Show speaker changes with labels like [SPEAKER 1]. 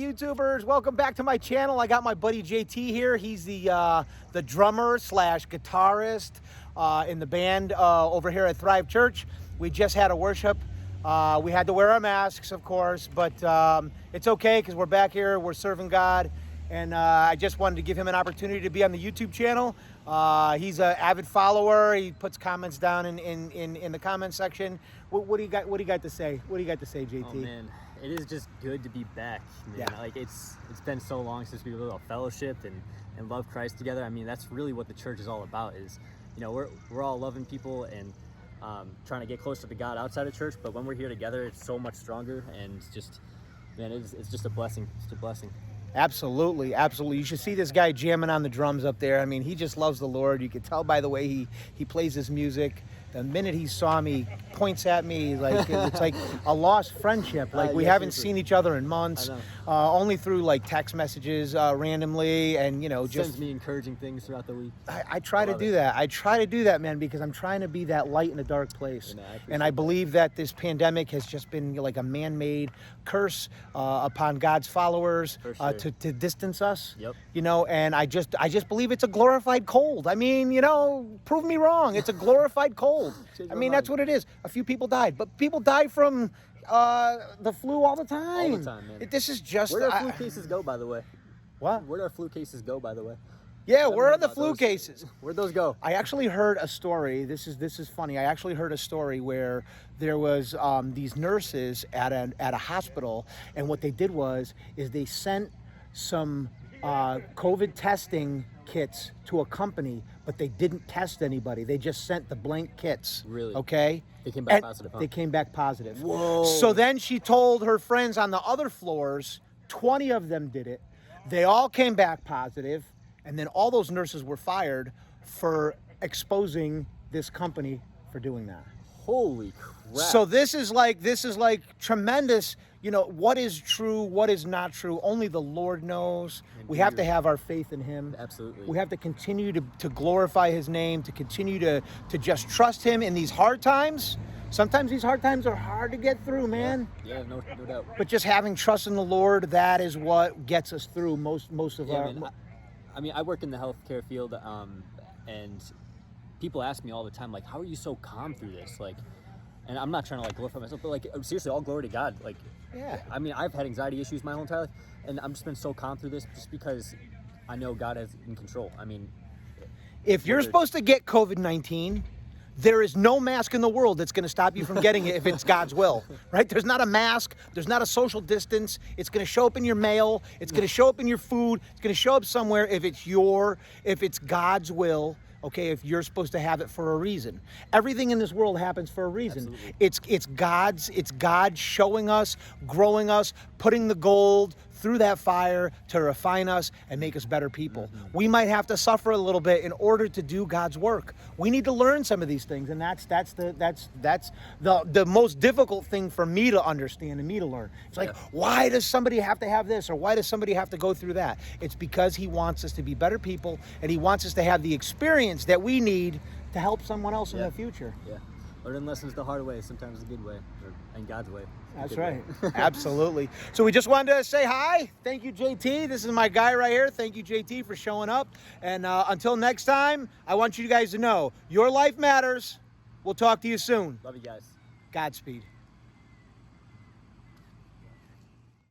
[SPEAKER 1] YouTubers? Welcome back to my channel. I got my buddy JT here. He's the drummer slash guitarist in the band over here at Thrive Church. We just had a worship. We had to wear our masks, of course, but it's okay because we're back here. We're serving God, and I just wanted to give him an opportunity to be on the YouTube channel. He's an avid follower. He puts comments down in the comment section. What do you got? What do you got to say? What do you got to say, JT?
[SPEAKER 2] Oh man, it is just good to be back, man.
[SPEAKER 1] Yeah.
[SPEAKER 2] Like it's been so long since we were able to fellowship and love Christ together. I mean, that's really what the church is all about. Is, you know, we're all loving people and trying to get closer to God outside of church. But when we're here together, it's so much stronger, and it's just, man, it's just a blessing. It's a blessing.
[SPEAKER 1] Absolutely, absolutely. You should see this guy jamming on the drums up there. I mean, he just loves the Lord. You could tell by the way he plays his music. The minute he saw me, points at me like it's like a lost friendship. Like we haven't seen each other in months, only through like text messages randomly, and you know, just
[SPEAKER 2] sends me encouraging things throughout the week.
[SPEAKER 1] I try to do that. I try to do that, man, because I'm trying to be that light in a dark place. And I believe that this pandemic has just been like a man-made curse upon God's followers to distance us.
[SPEAKER 2] Yep.
[SPEAKER 1] You know, and I just believe it's a glorified cold. I mean, you know, prove me wrong. It's a glorified cold. I mean, that's what it is. A few people died, but people die from the flu all the time.
[SPEAKER 2] All the time, man.
[SPEAKER 1] This is just...
[SPEAKER 2] Where do our flu cases go, by the way?
[SPEAKER 1] What?
[SPEAKER 2] Where do our flu cases go, by the way?
[SPEAKER 1] Yeah, where are the flu cases?
[SPEAKER 2] Where'd those go?
[SPEAKER 1] I actually heard a story. This is funny. I actually heard a story where there was these nurses at a hospital, and what they did was they sent some COVID testing kits to a company, but they didn't test anybody. They just sent the blank kits.
[SPEAKER 2] Really?
[SPEAKER 1] Okay?
[SPEAKER 2] They came back positive, huh?
[SPEAKER 1] They came back positive.
[SPEAKER 2] Whoa.
[SPEAKER 1] So then she told her friends on the other floors, 20 of them did it. They all came back positive, and then all those nurses were fired for exposing this company for doing that.
[SPEAKER 2] Holy crap.
[SPEAKER 1] So this is like tremendous, you know, what is true, what is not true, only the Lord knows.
[SPEAKER 2] Indeed.
[SPEAKER 1] We have to have our faith in him.
[SPEAKER 2] Absolutely.
[SPEAKER 1] We have to continue to glorify his name, to continue to just trust him in these hard times. Sometimes these hard times are hard to get through, man.
[SPEAKER 2] Yeah, no doubt.
[SPEAKER 1] But just having trust in the Lord, that is what gets us through most of our...
[SPEAKER 2] Man, I mean, I work in the healthcare field, and people ask me all the time, like, how are you so calm through this? Like, and I'm not trying to like glorify myself, but like seriously, all glory to God. Like,
[SPEAKER 1] yeah.
[SPEAKER 2] I mean, I've had anxiety issues my whole entire life, and I'm just been so calm through this just because I know God is in control. I mean,
[SPEAKER 1] if you're supposed to get COVID-19, there is no mask in the world that's going to stop you from getting it if it's God's will, right? There's not a mask. There's not a social distance. It's going to show up in your mail. It's going to show up in your food. It's going to show up somewhere if it's God's will. Okay, if you're supposed to have it for a reason. Everything in this world happens for a reason.
[SPEAKER 2] Absolutely.
[SPEAKER 1] It's God showing us, growing us, putting the gold through that fire to refine us and make us better people. Mm-hmm. We might have to suffer a little bit in order to do God's work. We need to learn some of these things, and that's the most difficult thing for me to understand and me to learn. It's like, why does somebody have to have this, or why does somebody have to go through that? It's because he wants us to be better people, and he wants us to have the experience that we need to help someone else in the future.
[SPEAKER 2] Yeah. Learning lessons the hard way, sometimes the good way, and God's way.
[SPEAKER 1] That's right. Absolutely. So we just wanted to say hi. Thank you, JT. This is my guy right here. Thank you, JT, for showing up. And until next time, I want you guys to know your life matters. We'll talk to you soon.
[SPEAKER 2] Love you guys.
[SPEAKER 1] Godspeed.